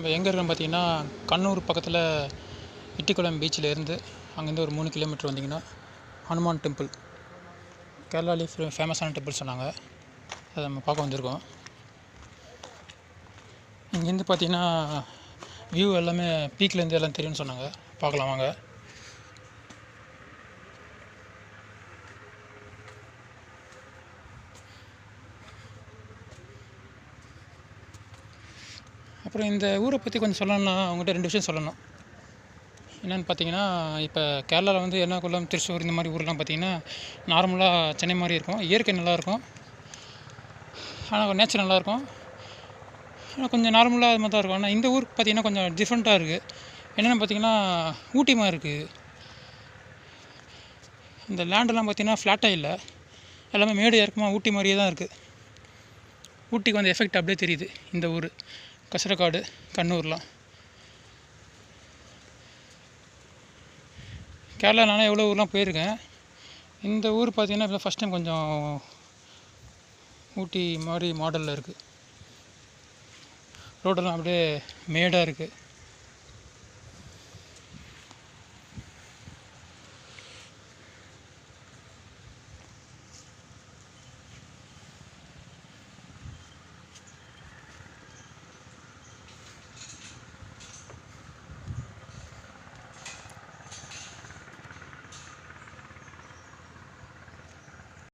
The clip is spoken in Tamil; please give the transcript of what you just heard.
நம்ம எங்கே இருக்கோம்னு பார்த்தீங்கன்னா, கண்ணூர் பக்கத்தில் இட்டிக்குளம் பீச்சில் இருந்து அங்கேருந்து ஒரு 3 கிலோமீட்டர் வந்தீங்கன்னா ஹனுமான் டெம்பிள், கேரளாலே ஃபேமஸான டெம்பிள் சொன்னாங்க. அதை நம்ம பார்க்க வந்திருக்கோம். இங்கேருந்து பார்த்தீங்கன்னா வியூ எல்லாமே பீக்லேருந்து எல்லாம் தெரியும்னு சொன்னாங்க. பார்க்கலாம் வாங்க. அப்புறம் இந்த ஊரை பற்றி கொஞ்சம் சொல்லணும்னா அவங்ககிட்ட 2 விஷயம் சொல்லணும். என்னென்னு பார்த்தீங்கன்னா, இப்போ கேரளாவில் வந்து எர்ணாகுளம், திருச்சூர் இந்த மாதிரி ஊரெலாம் பார்த்தீங்கன்னா நார்மலாக சென்னை மாதிரி இருக்கும். இயற்கை நல்லாயிருக்கும், ஆனால் நேச்சர் நல்லாயிருக்கும். ஆனால் கொஞ்சம் நார்மலாக அது மாதிரி தான் இருக்கும். ஆனால் இந்த ஊருக்கு பார்த்தீங்கன்னா கொஞ்சம் டிஃப்ரெண்ட்டாக இருக்குது. என்னென்னு பார்த்தீங்கன்னா ஊட்டி மாதிரி இருக்குது. இந்த லேண்டெல்லாம் பார்த்தீங்கன்னா ஃப்ளாட்டாக இல்லை, எல்லாமே மேடு இறக்கமாக ஊட்டி மாதிரியே தான் இருக்குது. ஊட்டிக்கு வந்து எஃபெக்ட் அப்படியே தெரியுது இந்த ஊர் கசரக்காடு, கண்ணூர்லாம். கேரளா நானே எவ்வளோ ஊர்லாம் போயிருக்கேன். இந்த ஊர் பார்த்திங்கன்னா இப்போ ஃபஸ்ட் டைம் கொஞ்சம் ஊட்டி மாதிரி மாடலில் இருக்குது. ரோடெல்லாம் அப்படியே மேடாக இருக்குது.